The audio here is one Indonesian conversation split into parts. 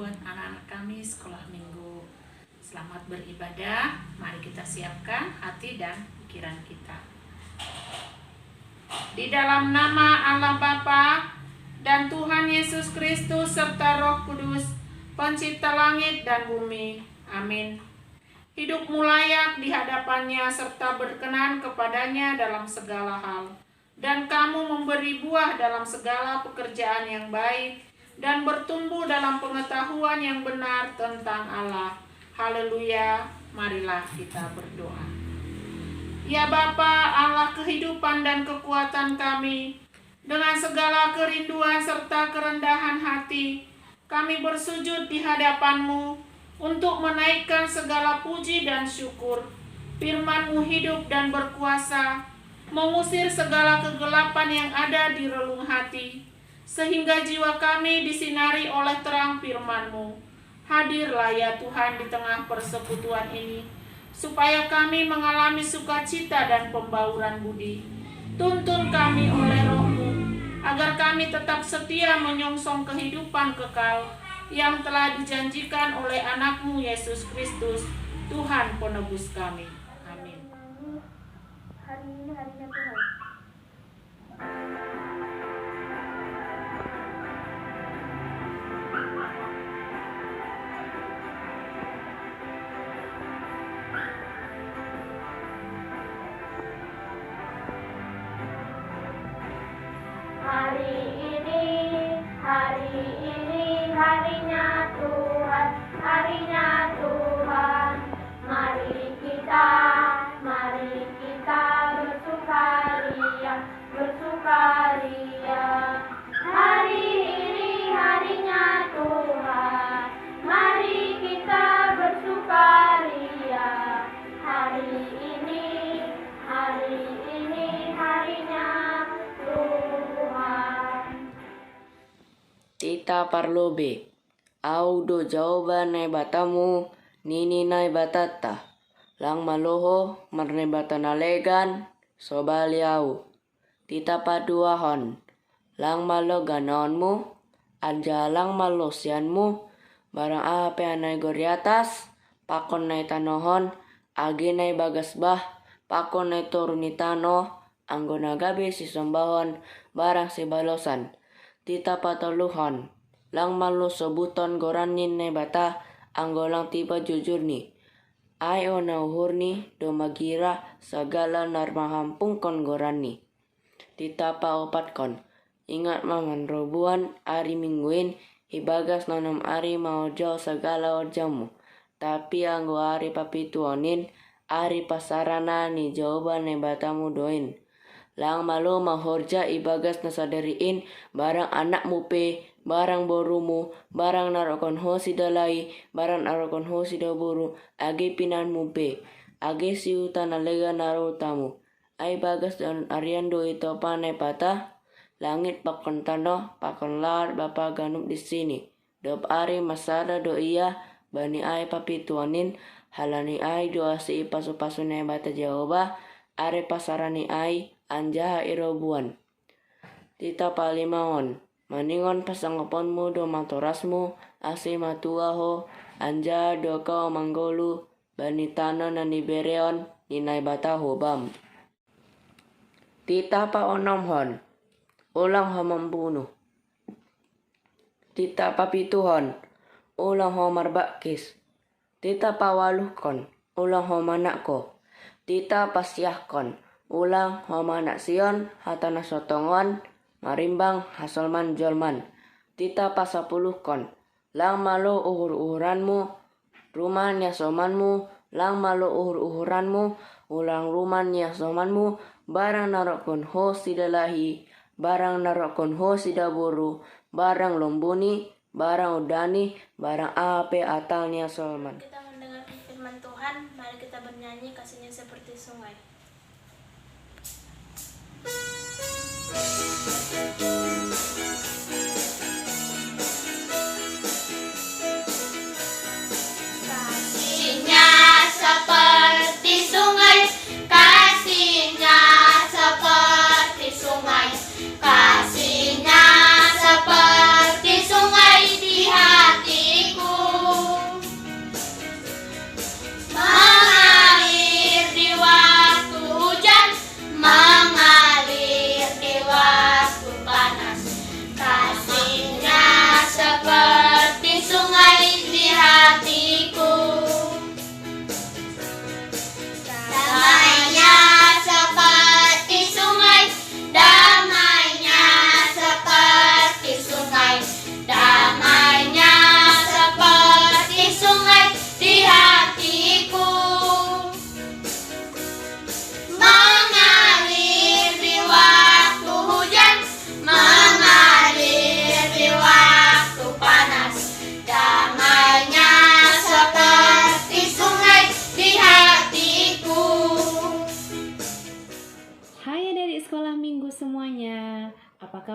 buat anak-anak kami sekolah minggu. Selamat beribadah, mari kita siapkan hati dan pikiran kita. Di dalam nama Allah Bapa dan Tuhan Yesus Kristus serta Roh Kudus, Pencipta langit dan bumi. Amin. Hidupmu layak di hadapannya serta berkenan kepadanya dalam segala hal. Dan kamu memberi buah dalam segala pekerjaan yang baik dan bertumbuh dalam pengetahuan yang benar tentang Allah. Haleluya, marilah kita berdoa. Ya Bapa, Allah kehidupan dan kekuatan kami, dengan segala kerinduan serta kerendahan hati, kami bersujud di hadapan-Mu untuk menaikkan segala puji dan syukur. Firman-Mu hidup dan berkuasa, mengusir segala kegelapan yang ada di relung hati, sehingga jiwa kami disinari oleh terang firman-Mu. Hadirlah ya Tuhan di tengah persekutuan ini, supaya kami mengalami sukacita dan pembauran budi. Tuntun kami oleh Roh-Mu, agar kami tetap setia menyongsong kehidupan kekal yang telah dijanjikan oleh anak-Mu Yesus Kristus, Tuhan penebus kami. Amin. Hari ini harinya Tuhan. Hari ini harinya Tuhan, harinya Tuhan. Mari kita bersukaria, bersukaria. Hari ini harinya Tuhan, mari kita bersukaria. Hari ini harinya Tuhan. Tita parlobe, audo jawaban nai batamu, nini nai batata, lang maloho marne batana legan, sobali au. Tita paduahon, lang malo ganonmu, anja lang malo sianmu, barang ape anai goriatas, pakon nai tanohon, agi nai bagas bah, pakon nai toruni tano, anggona gabe si sombahon, barang si balosan. Tita pataluhon, lang malu sebuton goranin ne bata, anggolang tiba jujur ni. Ayo na uhurni, do magira, segala narmahampung kon gorani. Tita pa opat kon, ingat mangan robuan, ari mingguin, ibagas nonom ari mau jauh segala orjamu. Tapi anggo ari papituonin, ari pasarana ni jawaban ne batamu doin. Lang malu mahorja ibagas nasadariin barang anak mupe, barang borumu, barang narokon ho sidalai, barang narokon ho sidaburu, age pinan mupe, age siuta nalega narutamu. Ai bagas dan ariando ito panai patah, langit pakon tano, pakon lar bapa ganup di sini. Dop ari masada do iya, bani ai papituanin, halani ai doa si pasu-pasu ne bata Jehova, are pasarani ai, anja irobuan. Tita palimaon, maningon pasangoponmu do matorasmu, ase matuaho, anja do kau manggolu, bani tano nani bereon, ninay bataho bam. Tita pa onomhon, ulang ho membunuh. Tita papituhon, ulang ho marbakis. Tita pawaluhkon, ulang ho manakko. Tita pasyahkon, ulang homana sion hatana sotongon marimbang hasolman jolman. Tita pasapuluhkon, lang malo uhur-uhuranmu, rumahnya somanmu, lang malo uhur-uhuranmu, ulang rumahnya somanmu, barang narokon ho sidalahi, barang narokon ho sidaburu, barang lombuni, barang udani, barang ape atalnya solman. Kita mendengar firman Tuhan, mari kita bernyanyi kasihnya seperti sungai. Kasihnya seperti sungai, kasihnya seperti sungai, kasihnya seperti sungai di hatiku.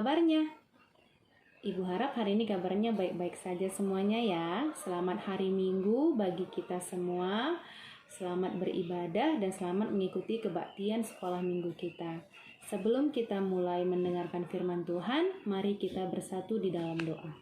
kabarnya? Ibu harap hari ini kabarnya baik-baik saja semuanya ya. Selamat hari Minggu bagi kita semua. Selamat beribadah dan selamat mengikuti kebaktian sekolah minggu kita. Sebelum kita mulai mendengarkan firman Tuhan, mari kita bersatu di dalam doa.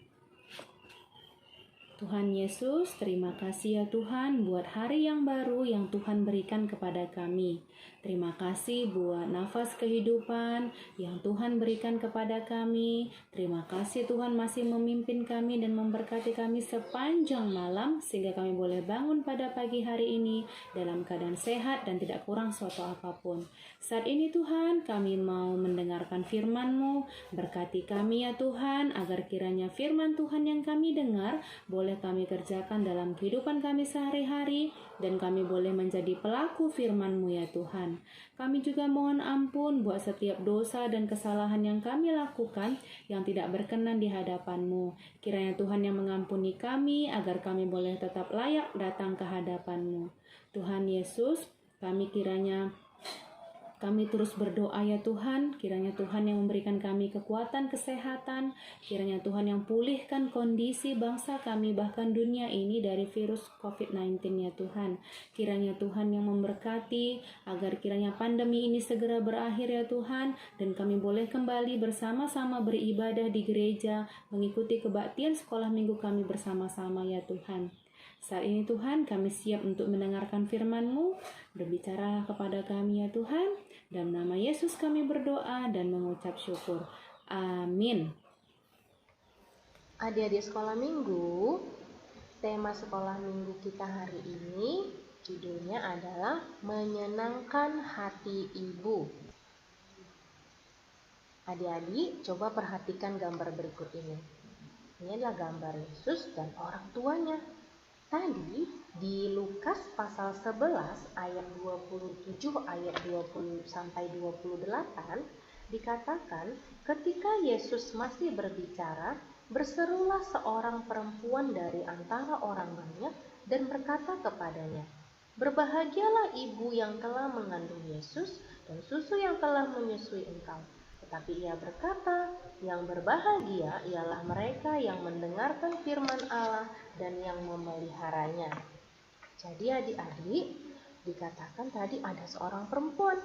Tuhan Yesus, terima kasih ya Tuhan buat hari yang baru yang Tuhan berikan kepada kami. Terima kasih buat nafas kehidupan yang Tuhan berikan kepada kami. Terima kasih Tuhan masih memimpin kami dan memberkati kami sepanjang malam sehingga kami boleh bangun pada pagi hari ini dalam keadaan sehat dan tidak kurang suatu apapun. Saat ini Tuhan, kami mau mendengarkan firman-Mu. Berkati kami ya Tuhan, agar kiranya firman Tuhan yang kami dengar boleh kami kerjakan dalam kehidupan kami sehari-hari dan kami boleh menjadi pelaku firman-Mu ya Tuhan. Kami juga mohon ampun buat setiap dosa dan kesalahan yang kami lakukan yang tidak berkenan di hadapan-Mu. Kiranya Tuhan yang mengampuni kami agar kami boleh tetap layak datang ke hadapan-Mu. Tuhan Yesus, kami terus berdoa ya Tuhan, kiranya Tuhan yang memberikan kami kekuatan kesehatan, kiranya Tuhan yang pulihkan kondisi bangsa kami bahkan dunia ini dari virus COVID-19 ya Tuhan. Kiranya Tuhan yang memberkati agar kiranya pandemi ini segera berakhir ya Tuhan, dan kami boleh kembali bersama-sama beribadah di gereja, mengikuti kebaktian sekolah minggu kami bersama-sama ya Tuhan. Saat ini Tuhan, kami siap untuk mendengarkan firman-Mu. Berbicara kepada kami ya Tuhan. Dalam nama Yesus kami berdoa dan mengucap syukur. Amin. Adik-adik sekolah minggu, tema sekolah minggu kita hari ini judulnya adalah Menyenangkan Hati Ibu. Adik-adik, coba perhatikan gambar berikut ini. Ini adalah gambar Yesus dan orang tuanya. Tadi di Lukas pasal 11 ayat 27 ayat 20 sampai 28 dikatakan ketika Yesus masih berbicara, berserulah seorang perempuan dari antara orang banyak dan berkata kepadanya, "Berbahagialah ibu yang telah mengandung Yesus dan susu yang telah menyusui engkau." Tetapi ia berkata, "Yang berbahagia ialah mereka yang mendengarkan firman Allah dan yang memeliharanya." Jadi adik-adik, dikatakan tadi ada seorang perempuan.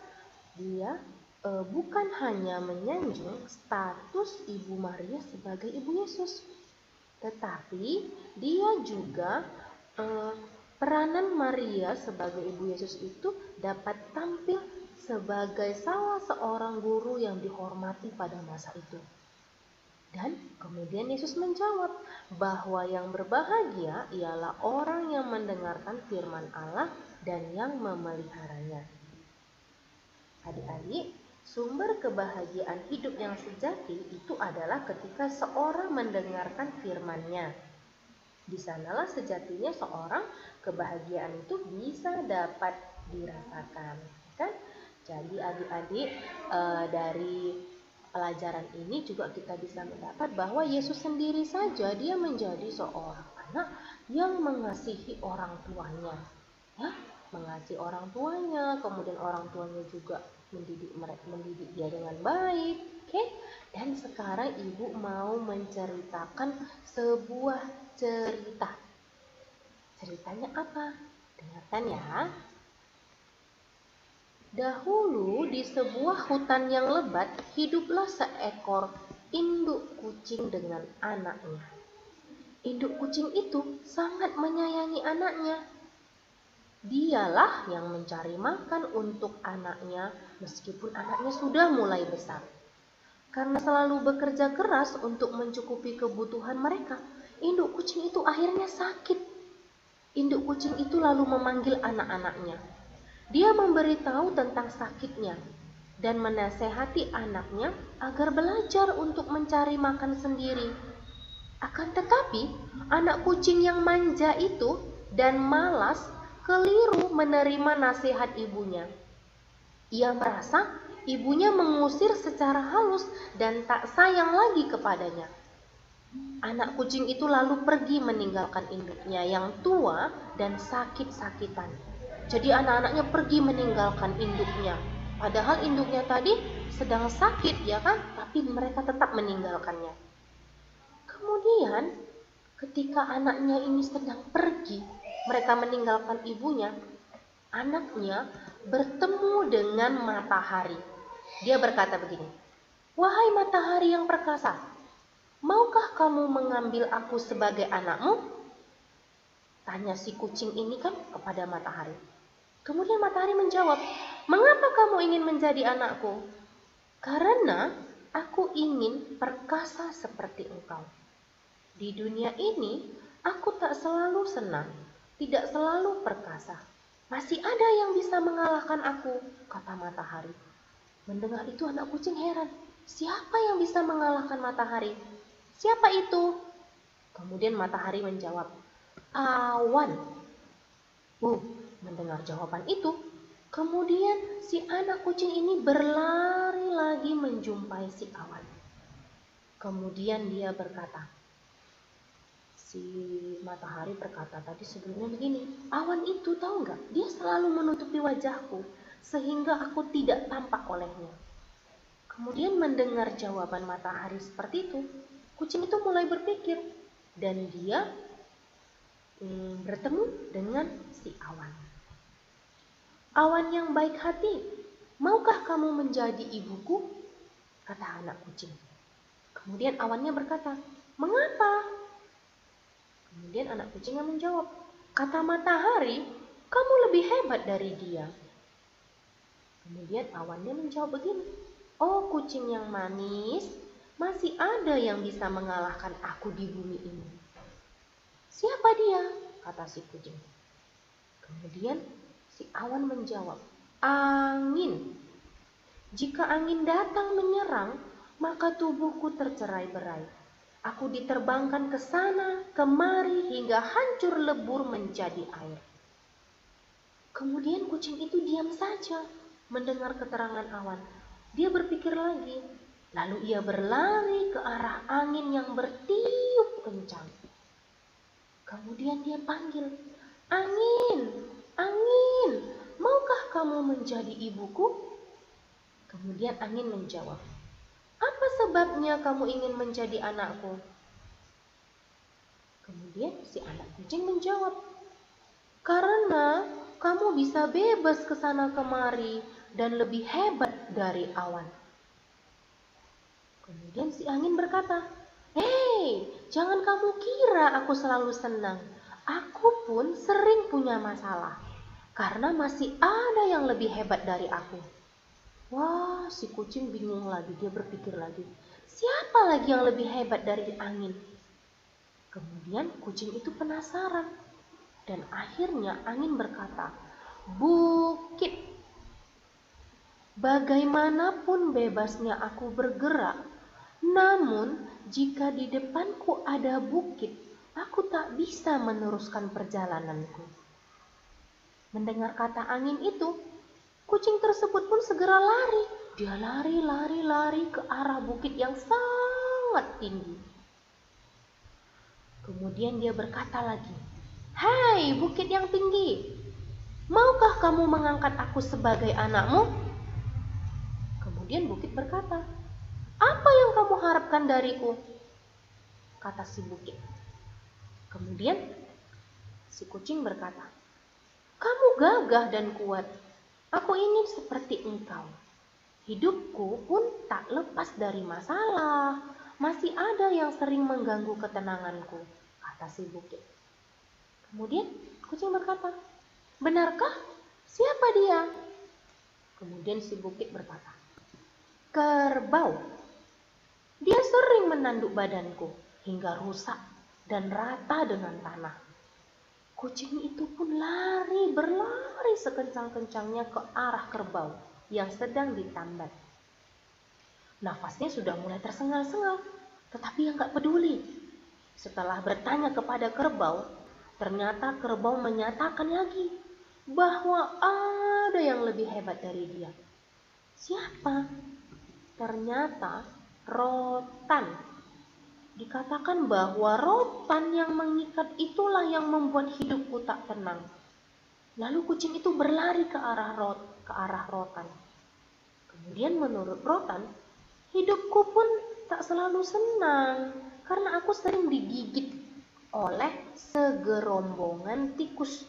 Dia bukan hanya menyanjung status Ibu Maria sebagai Ibu Yesus, tetapi dia juga peranan Maria sebagai Ibu Yesus itu dapat tampil sebagai salah seorang guru yang dihormati pada masa itu. Dan kemudian Yesus menjawab bahwa yang berbahagia ialah orang yang mendengarkan firman Allah dan yang memeliharanya. Adik-adik, sumber kebahagiaan hidup yang sejati itu adalah ketika seorang mendengarkan firman-Nya. Di sanalah sejatinya seorang kebahagiaan itu bisa dapat dirasakan, kan? Jadi adik-adik, dari pelajaran ini juga kita bisa mendapat bahwa Yesus sendiri saja dia menjadi seorang anak yang mengasihi orang tuanya, ya, mengasihi orang tuanya, kemudian orang tuanya juga mendidik dia dengan baik, oke? Dan sekarang ibu mau menceritakan sebuah cerita. Ceritanya apa? Dengarkan ya. Dahulu di sebuah hutan yang lebat, hiduplah seekor induk kucing dengan anaknya. Induk kucing itu sangat menyayangi anaknya. Dialah yang mencari makan untuk anaknya meskipun anaknya sudah mulai besar. Karena selalu bekerja keras untuk mencukupi kebutuhan mereka, induk kucing itu akhirnya sakit. Induk kucing itu lalu memanggil anak-anaknya. Dia memberitahu tentang sakitnya dan menasehati anaknya agar belajar untuk mencari makan sendiri. Akan tetapi, anak kucing yang manja itu dan malas keliru menerima nasihat ibunya. Ia merasa ibunya mengusir secara halus dan tak sayang lagi kepadanya. Anak kucing itu lalu pergi meninggalkan induknya yang tua dan sakit-sakitan. Jadi anak-anaknya pergi meninggalkan induknya. Padahal induknya tadi sedang sakit, ya kan? Tapi tapi mereka tetap meninggalkannya. Kemudian ketika anaknya ini sedang pergi, mereka meninggalkan ibunya, anaknya bertemu dengan matahari. Dia berkata begini, "Wahai matahari yang perkasa, maukah kamu mengambil aku sebagai anakmu?" Tanya si kucing ini kan kepada matahari. Kemudian matahari menjawab, "Mengapa kamu ingin menjadi anakku?" "Karena aku ingin perkasa seperti engkau. Di dunia ini aku tak selalu senang, tidak selalu perkasa. Masih ada yang bisa mengalahkan aku," kata matahari. Mendengar itu anak kucing heran. Siapa yang bisa mengalahkan matahari? Siapa itu? Kemudian matahari menjawab, "Awan." Mendengar jawaban itu, kemudian si anak kucing ini berlari lagi menjumpai si awan. Kemudian dia berkata, si matahari berkata tadi sebelumnya begini, "Awan itu tahu nggak? Dia selalu menutupi wajahku sehingga aku tidak tampak olehnya." Kemudian mendengar jawaban matahari seperti itu, kucing itu mulai berpikir dan dia bertemu dengan si awan. "Awan yang baik hati, maukah kamu menjadi ibuku?" kata anak kucing. Kemudian awannya berkata, "Mengapa?" Kemudian anak kucingnya menjawab, "Kata matahari, kamu lebih hebat dari dia." Kemudian awannya menjawab begini, "Oh kucing yang manis, masih ada yang bisa mengalahkan aku di bumi ini." "Siapa dia?" kata si kucing. Kemudian si awan menjawab, "Angin. Jika angin datang menyerang, maka tubuhku tercerai-berai. Aku diterbangkan ke sana, kemari hingga hancur lebur menjadi air." Kemudian kucing itu diam saja mendengar keterangan awan. Dia berpikir lagi, lalu ia berlari ke arah angin yang bertiup kencang. Kemudian dia panggil, "Angin, angin, maukah kamu menjadi ibuku?" Kemudian angin menjawab, "Apa sebabnya kamu ingin menjadi anakku?" Kemudian si anak kucing menjawab, "Karena kamu bisa bebas ke sana kemari dan lebih hebat dari awan." Kemudian si angin berkata, "Hei, jangan kamu kira aku selalu senang. Aku pun sering punya masalah, karena masih ada yang lebih hebat dari aku." Wah, si kucing bingung lagi, dia berpikir lagi, siapa lagi yang lebih hebat dari angin? Kemudian kucing itu penasaran, dan akhirnya angin berkata, "Bukit, bagaimanapun bebasnya aku bergerak, namun jika di depanku ada bukit, aku tak bisa meneruskan perjalananku." Mendengar kata angin itu, kucing tersebut pun segera lari. Dia lari ke arah bukit yang sangat tinggi. Kemudian dia berkata lagi, "Hai bukit yang tinggi, maukah kamu mengangkat aku sebagai anakmu?" Kemudian bukit berkata, "Apa yang kamu harapkan dariku?" kata si bukit. Kemudian si kucing berkata, "Kamu gagah dan kuat. Aku ingin seperti engkau. Hidupku pun tak lepas dari masalah. Masih ada yang sering mengganggu ketenanganku," kata si bukit. Kemudian kucing berkata, "Benarkah? Siapa dia?" Kemudian si bukit berkata, "Kerbau. Dia sering menanduk badanku hingga rusak dan rata dengan tanah." Kucing itu pun berlari sekencang-kencangnya ke arah kerbau yang sedang ditambat. Nafasnya sudah mulai tersengal-sengal, tetapi yang gak peduli. Setelah bertanya kepada kerbau, ternyata kerbau menyatakan lagi bahwa ada yang lebih hebat dari dia. Siapa? Ternyata rotan. Dikatakan bahwa rotan yang mengikat itulah yang membuat hidupku tak tenang. Lalu kucing itu berlari ke arah rotan. Kemudian menurut rotan, Hidupku pun tak selalu senang karena aku sering digigit oleh segerombongan tikus.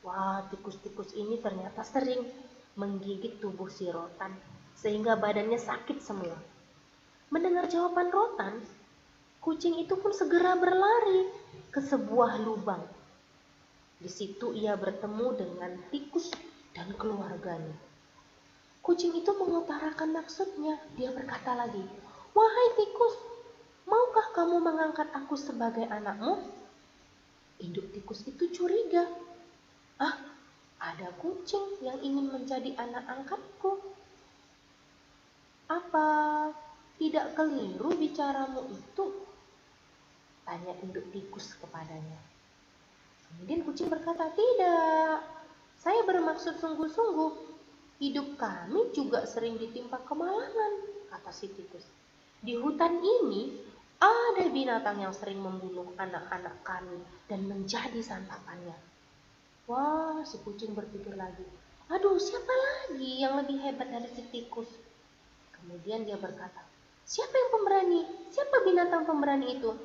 Wah, tikus-tikus ini ternyata sering menggigit tubuh si Rotan sehingga badannya sakit semua. Mendengar jawaban Rotan, kucing itu pun segera berlari ke sebuah lubang. Di situ ia bertemu dengan tikus dan keluarganya. Kucing itu mengutarakan maksudnya. Dia berkata lagi, "Wahai tikus, maukah kamu mengangkat aku sebagai anakmu?" Induk tikus itu curiga. "Ah, ada kucing yang ingin menjadi anak angkatku. Apa tidak keliru bicaramu itu?" tanya induk tikus kepadanya. Kemudian kucing berkata, "Tidak, saya bermaksud sungguh-sungguh. Hidup kami juga sering ditimpa kemalangan," kata si tikus. "Di hutan ini ada binatang yang sering membunuh anak-anak kami dan menjadi santapannya." Wah, si kucing berpikir lagi, "Aduh, siapa lagi yang lebih hebat dari si tikus?" Kemudian dia berkata, "Siapa yang pemberani? Siapa binatang pemberani itu?"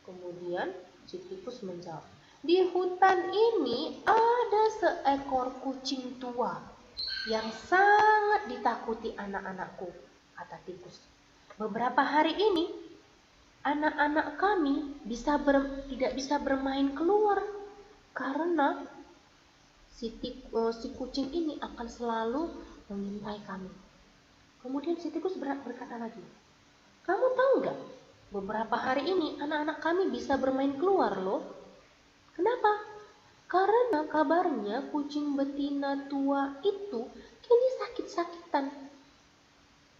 Kemudian si tikus menjawab, "Di hutan ini ada seekor kucing tua yang sangat ditakuti anak-anakku," kata tikus. "Beberapa hari ini anak-anak kami tidak bisa bermain keluar karena si kucing ini akan selalu mengintai kami." Kemudian si tikus berkata lagi, "Kamu tahu nggak? Beberapa hari ini anak-anak kami bisa bermain keluar loh." "Kenapa?" "Karena kabarnya kucing betina tua itu kini sakit-sakitan."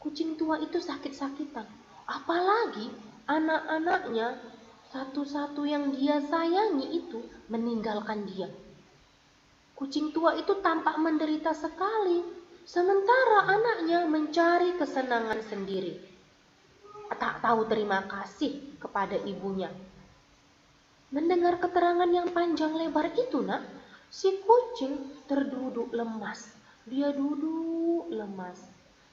Kucing tua itu sakit-sakitan. Apalagi anak-anaknya satu-satu yang dia sayangi itu meninggalkan dia. Kucing tua itu tampak menderita sekali, sementara anaknya mencari kesenangan sendiri. Tak tahu terima kasih kepada ibunya. Mendengar keterangan yang panjang lebar itu, nak, si kucing terduduk lemas. Dia duduk lemas.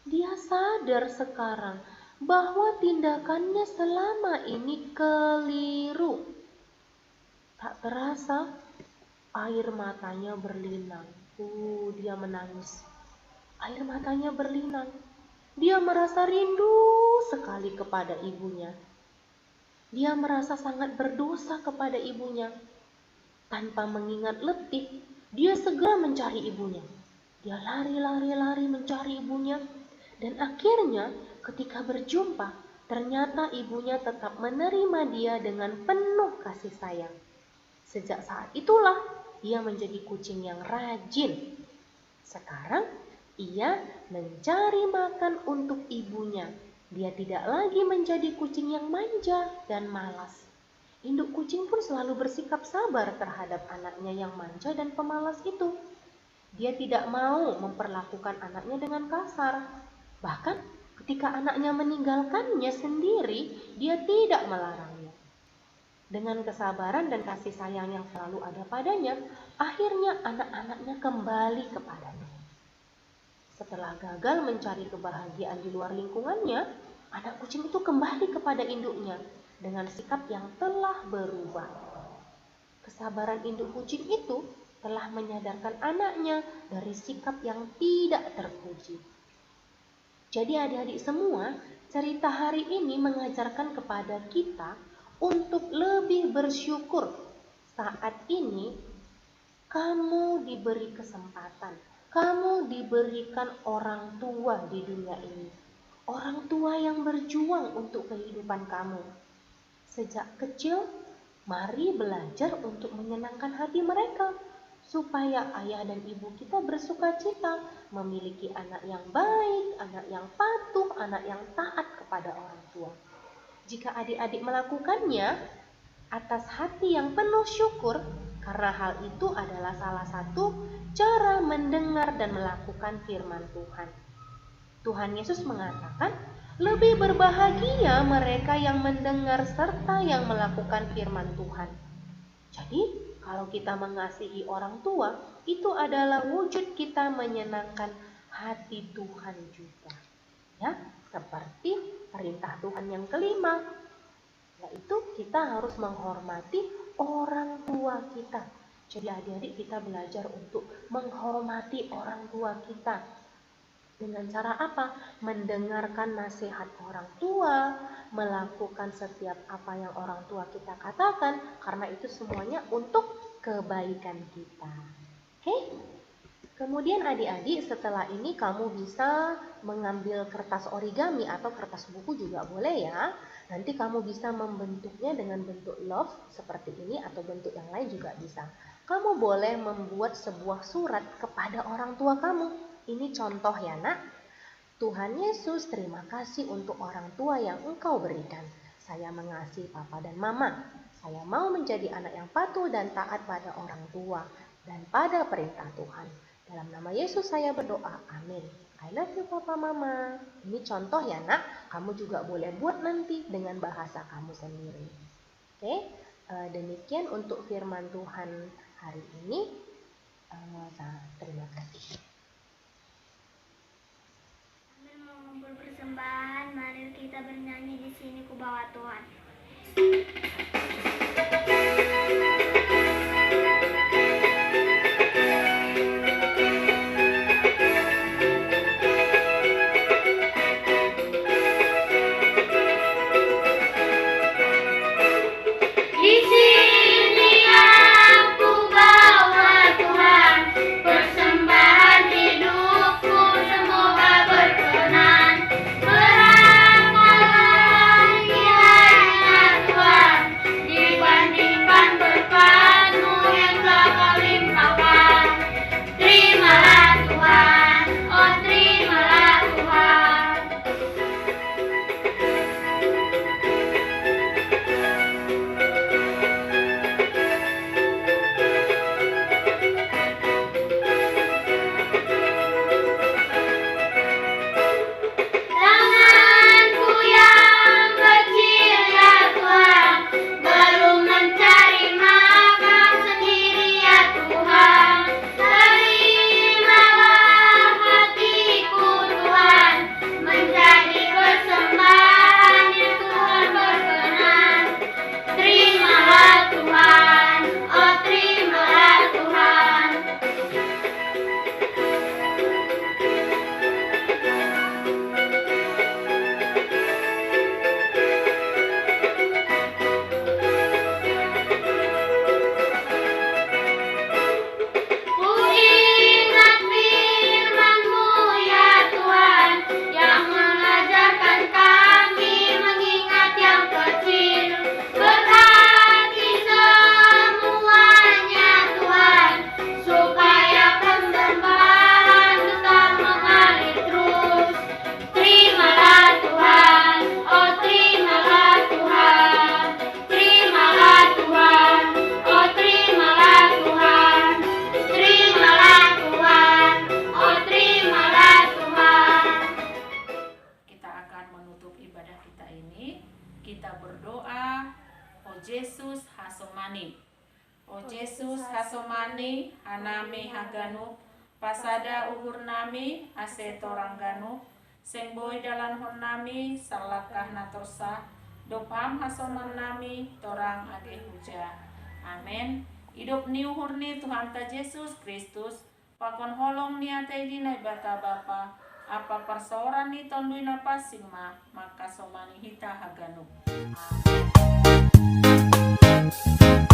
Dia sadar sekarang bahwa tindakannya selama ini keliru. Tak terasa air matanya berlinang. Dia menangis. Air matanya berlinang. Dia merasa rindu sekali kepada ibunya. Dia merasa sangat berdosa kepada ibunya. Tanpa mengingat letih, dia segera mencari ibunya. Dia lari mencari ibunya. Dan akhirnya ketika berjumpa, ternyata ibunya tetap menerima dia dengan penuh kasih sayang. Sejak saat itulah ia menjadi kucing yang rajin. Sekarang ia mencari makan untuk ibunya. Dia tidak lagi menjadi kucing yang manja dan malas. Induk kucing pun selalu bersikap sabar terhadap anaknya yang manja dan pemalas itu. Dia tidak mau memperlakukan anaknya dengan kasar. Bahkan ketika anaknya meninggalkannya sendiri, dia tidak melarangnya. Dengan kesabaran dan kasih sayang yang selalu ada padanya, akhirnya anak-anaknya kembali kepadanya. Setelah gagal mencari kebahagiaan di luar lingkungannya, anak kucing itu kembali kepada induknya dengan sikap yang telah berubah. Kesabaran induk kucing itu telah menyadarkan anaknya dari sikap yang tidak terpuji. Jadi adik-adik semua, cerita hari ini mengajarkan kepada kita untuk lebih bersyukur. Saat ini kamu diberi kesempatan, kamu diberikan orang tua di dunia ini. Orang tua yang berjuang untuk kehidupan kamu. Sejak kecil, mari belajar untuk menyenangkan hati mereka, supaya ayah dan ibu kita bersukacita memiliki anak yang baik, anak yang patuh, anak yang taat kepada orang tua. Jika adik-adik melakukannya atas hati yang penuh syukur, karena hal itu adalah salah satu cara mendengar dan melakukan firman Tuhan. Tuhan Yesus mengatakan, lebih berbahagia mereka yang mendengar serta yang melakukan firman Tuhan. Jadi, kalau kita mengasihi orang tua, itu adalah wujud kita menyenangkan hati Tuhan juga. Ya, Seperti perintah Tuhan yang kelima, yaitu kita harus menghormati orang tua kita. Jadi adik-adik kita belajar untuk menghormati orang tua kita. Dengan cara apa? Mendengarkan nasihat orang tua, melakukan setiap apa yang orang tua kita katakan, karena itu semuanya untuk kebaikan kita. Oke? Kemudian adik-adik setelah ini kamu bisa mengambil kertas origami atau kertas buku juga boleh ya. Nanti kamu bisa membentuknya dengan bentuk love seperti ini atau bentuk yang lain juga bisa. Kamu boleh membuat sebuah surat kepada orang tua kamu. Ini contoh ya nak. Tuhan Yesus, terima kasih untuk orang tua yang Engkau berikan. Saya mengasihi papa dan mama. Saya mau menjadi anak yang patuh dan taat pada orang tua dan pada perintah Tuhan. Dalam nama Yesus saya berdoa, amin. I love you papa mama. Ini contoh ya nak, kamu juga boleh buat nanti dengan bahasa kamu sendiri. Oke, demikian untuk firman Tuhan hari ini. Terima kasih. Sambil mengumpul persembahan, mari kita bernyanyi di sini ku bawa Tuhan. Di sini aku bawa Tuhan, persembahan hidupku semoga berkenan. Berapapun nilainya Tuhan, dibandingkan berkat-Mu yang telah Kau limpahkan. Terimalah Tuhan, oh terimalah Tuhan. Tanganku yang kecil ya Tuhan, belum mencari makan sendiri ya Tuhan. Terimalah hatiku Tuhan, menjadi persembahan yang Tuhan berkenan. Terimalah Tuhan, oh terimalah Tuhan. Ku ingat firman-Mu ya Tuhan, yang mengajarkan kami mengingat yang kecil. Berarti semuanya Tuhan, supaya persembahan tetap mengalir terus. Terimalah Tuhan, oh terimalah Tuhan. Terimalah Tuhan, oh terimalah Tuhan. Terimalah Tuhan, oh terimalah Tuhan. Kita akan menutup ibadah kita ini. Kita berdoa, O Yesus hasomani. O Yesus hasomani, hanami haganu, pasada uhur nami, ase torang ganu, seng boy dalan hon nami, salakah natorsa, dopam hasoman nami, torang age huja. Amin. Hidup ni uhur ni Tuhan ta Yesus Kristus, pakon holong ni atay di na bata bapa, apa persoaran ni tondui na pasing maka somani hita haganu. Amin.